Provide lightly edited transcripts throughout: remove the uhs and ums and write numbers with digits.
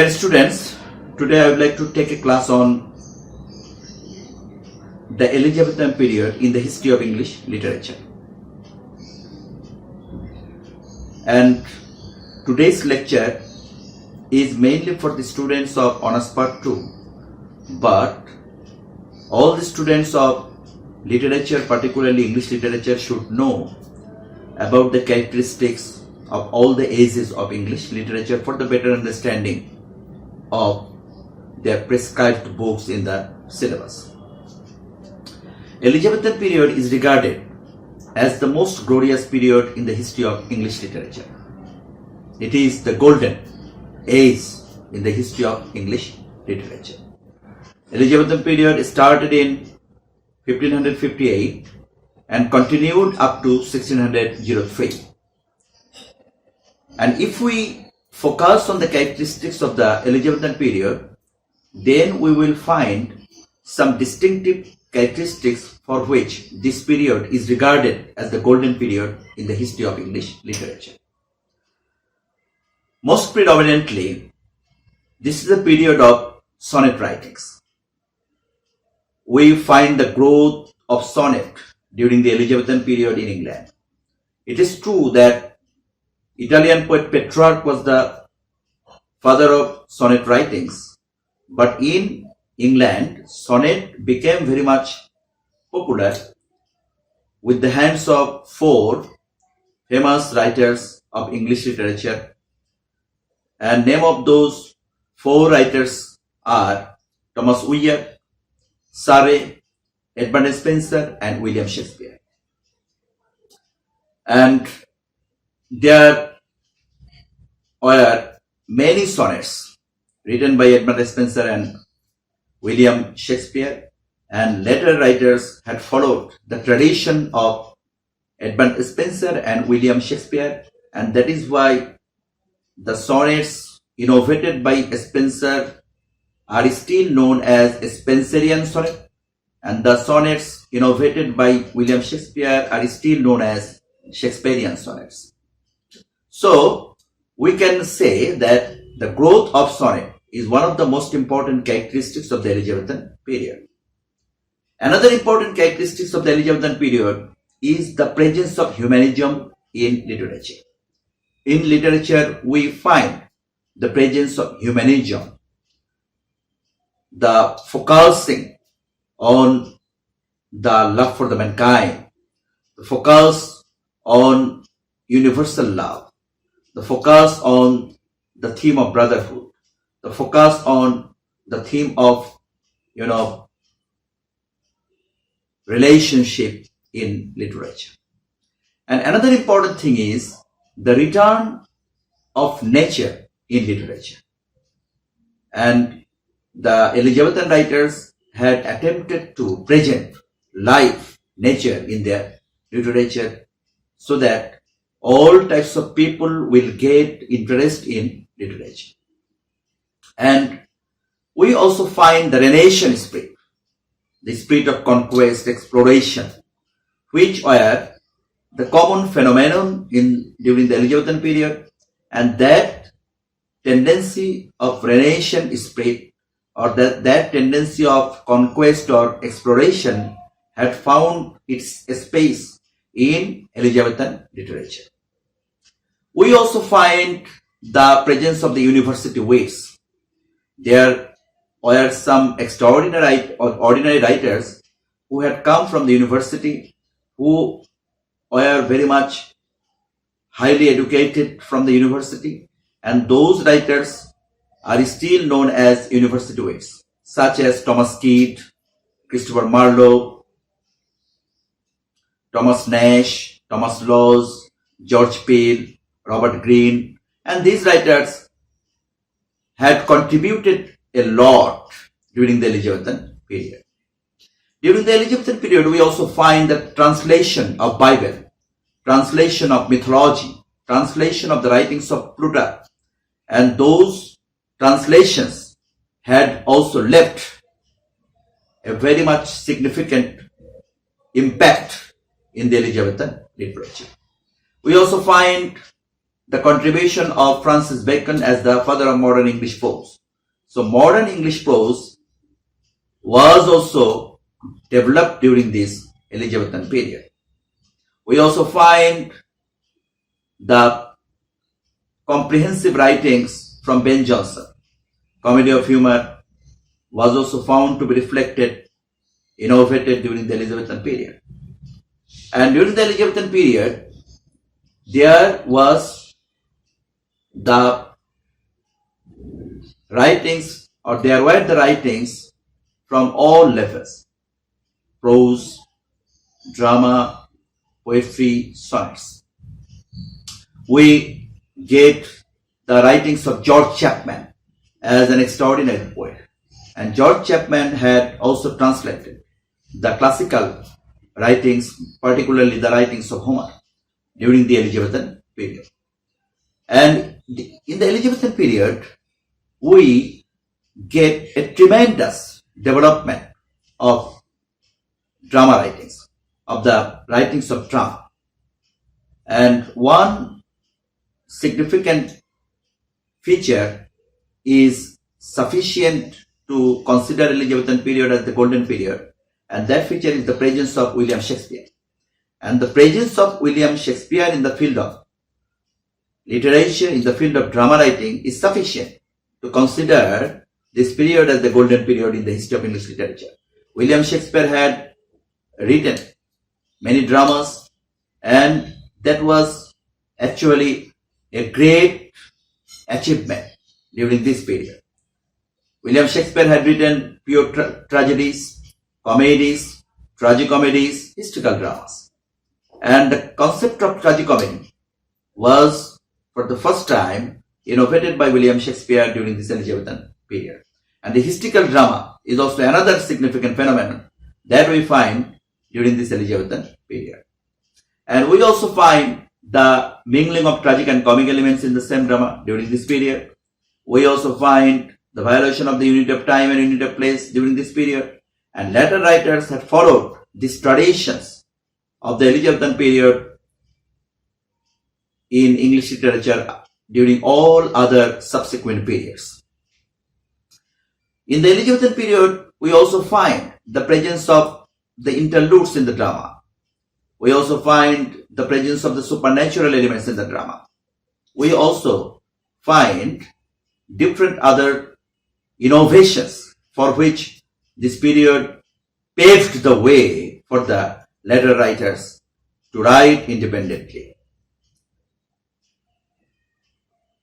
Dear students, today I would like to take a class on the Elizabethan period in the history of English literature. And today's lecture is mainly for the students of Honours Part 2, but all the students of literature, particularly English literature, should know about the characteristics of all the ages of English literature for the better understanding of their prescribed books in the syllabus. Elizabethan period is regarded as the most glorious period in the history of English literature. It is the golden age in the history of English literature. Elizabethan period started in 1558 and continued up to 1603. And if we focus on the characteristics of the Elizabethan period, then we will find some distinctive characteristics for which this period is regarded as the golden period in the history of English literature. Most predominantly, this is a period of sonnet writings. We find the growth of sonnet during the Elizabethan period in England. It is true that Italian poet Petrarch was the father of sonnet writings, but in England, sonnet became very much popular with the hands of four famous writers of English literature, and name of those four writers are Thomas Weir, Surrey, Edmund Spenser, and William Shakespeare. And there were many sonnets written by Edmund Spenser and William Shakespeare, and later writers had followed the tradition of Edmund Spenser and William Shakespeare, and that is why the sonnets innovated by Spenser are still known as Spenserian sonnet, and the sonnets innovated by William Shakespeare are still known as Shakespearean sonnets. So, we can say that the growth of sonnet is one of the most important characteristics of the Elizabethan period. Another important characteristic of the Elizabethan period is the presence of humanism in literature. In literature, we find the presence of humanism, the focusing on the love for the mankind, the focus on universal love, the focus on the theme of brotherhood, the focus on the theme of, relationship in literature. And another important thing is the return of nature in literature. And the Elizabethan writers had attempted to present life, nature in their literature so that all types of people will get interest in literature. And we also find the Renaissance spirit, the spirit of conquest, exploration, which were the common phenomenon during the Elizabethan period, and that tendency of Renaissance spirit, or that tendency of conquest or exploration, had found its space in Elizabethan literature. We also find the presence of the university wits. There were some extraordinary or ordinary writers who had come from the university, who were very much highly educated from the university, and those writers are still known as university wits, such as Thomas Kidd, Christopher Marlowe, Thomas Nash, Thomas Lawes, George Peele, Robert Greene, and these writers had contributed a lot during the Elizabethan period. During the Elizabethan period, we also find the translation of Bible, translation of mythology, translation of the writings of Plutarch, and those translations had also left a very much significant impact in the Elizabethan literature. We also find the contribution of Francis Bacon as the father of modern English prose. So modern English prose was also developed during this Elizabethan period. We also find the comprehensive writings from Ben Jonson. Comedy of humor was also found to be reflected, innovated during the Elizabethan period. And during the Elizabethan period, there was the writings, or there were the writings from all levels: prose, drama, poetry, sonnets. We get the writings of George Chapman as an extraordinary poet. And George Chapman had also translated the classical writings, particularly the writings of Homer, during the Elizabethan period. And in the Elizabethan period, we get a tremendous development of drama writings, of the writings of drama. And one significant feature is sufficient to consider Elizabethan period as the golden period, and that feature is the presence of William Shakespeare. And the presence of William Shakespeare in the field of literature, in the field of drama writing, is sufficient to consider this period as the golden period in the history of English literature. William Shakespeare had written many dramas, and that was actually a great achievement during this period. William Shakespeare had written pure tragedies, comedies, tragicomedies, historical dramas. And the concept of tragicomedy was for the first time innovated by William Shakespeare during this Elizabethan period. And the historical drama is also another significant phenomenon that we find during this Elizabethan period. And we also find the mingling of tragic and comic elements in the same drama during this period. We also find the violation of the unity of time and unity of place during this period. And later writers have followed these traditions of the Elizabethan period in English literature during all other subsequent periods. In the Elizabethan period, we also find the presence of the interludes in the drama. We also find the presence of the supernatural elements in the drama. We also find different other innovations for which this period paved the way for the later writers to write independently.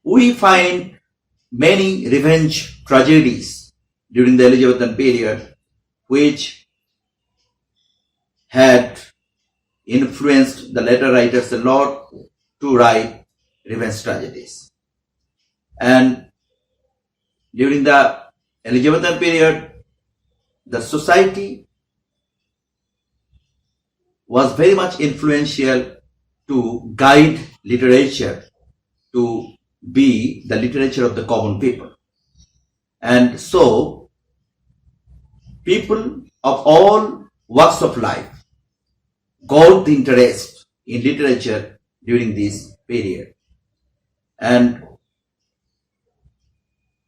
We find many revenge tragedies during the Elizabethan period which had influenced the later writers a lot to write revenge tragedies. And during the Elizabethan period, the society was very much influential to guide literature to be the literature of the common people. And so, people of all walks of life got the interest in literature during this period. And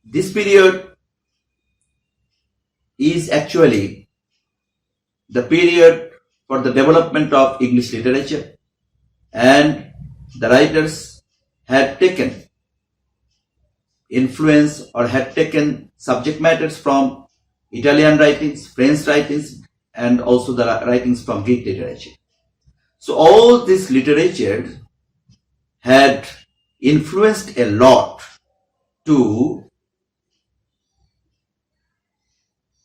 this period is actually the period for the development of English literature, and the writers had taken influence or had taken subject matters from Italian writings, French writings, and also the writings from Greek literature. So all this literature had influenced a lot to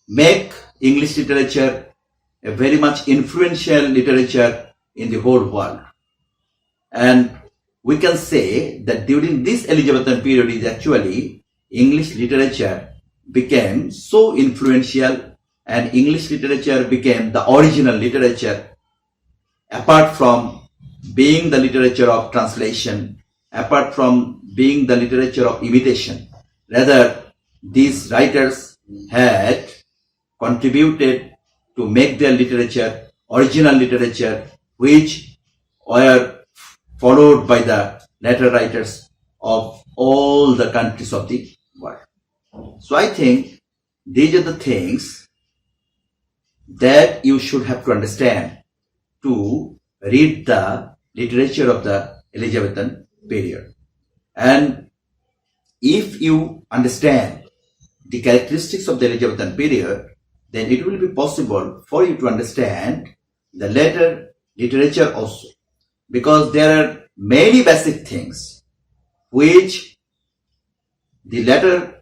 make English literature a very much influential literature in the whole world. And we can say that during this Elizabethan period is actually English literature became so influential, and English literature became the original literature, apart from being the literature of translation, apart from being the literature of imitation. Rather, these writers had contributed to make their literature original literature, which were followed by the later writers of all the countries of the world. So I think these are the things that you should have to understand to read the literature of the Elizabethan period. And if you understand the characteristics of the Elizabethan period, then it will be possible for you to understand the later literature also. Because there are many basic things which the later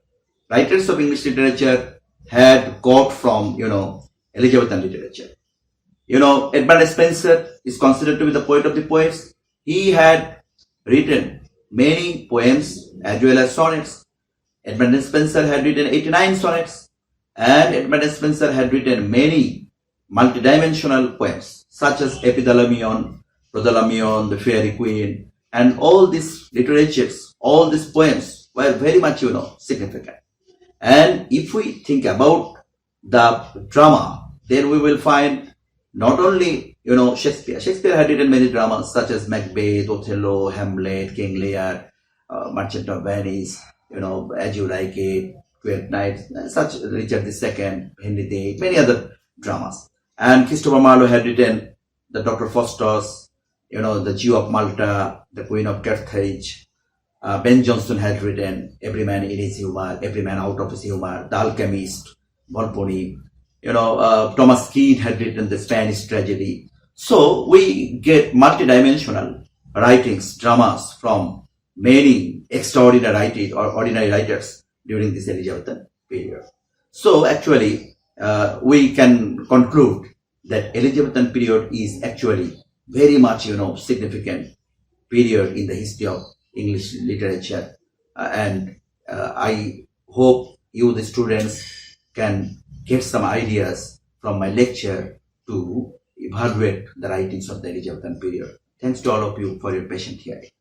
writers of English literature had got from, Elizabethan literature. Edmund Spenser is considered to be the poet of the poets. He had written many poems as well as sonnets. Edmund Spenser had written 89 sonnets, and Edmund Spenser had written many multidimensional poems such as Epithalamion, Prodhalamion, The Fairy Queen, and all these literatures, all these poems were very much, significant. And if we think about the drama, then we will find not only, Shakespeare. Shakespeare had written many dramas such as Macbeth, Othello, Hamlet, King Lear, Merchant of Venice, As You Like It, Twelfth Night, such Richard II, Henry VIII, many other dramas. And Christopher Marlowe had written the Dr. Faustus, the Jew of Malta, the Queen of Carthage. Ben Jonson had written Every Man in His Humor, Every Man Out of His Humor, The Alchemist, Volpone. Thomas Keat had written the Spanish Tragedy. So we get multidimensional writings, dramas from many extraordinary or ordinary writers during this Elizabethan period. So actually, we can conclude that Elizabethan period is actually very much, significant period in the history of English literature. And I hope you, the students, can get some ideas from my lecture to evaluate the writings of the Elizabethan period. Thanks to all of you for your patient hearing.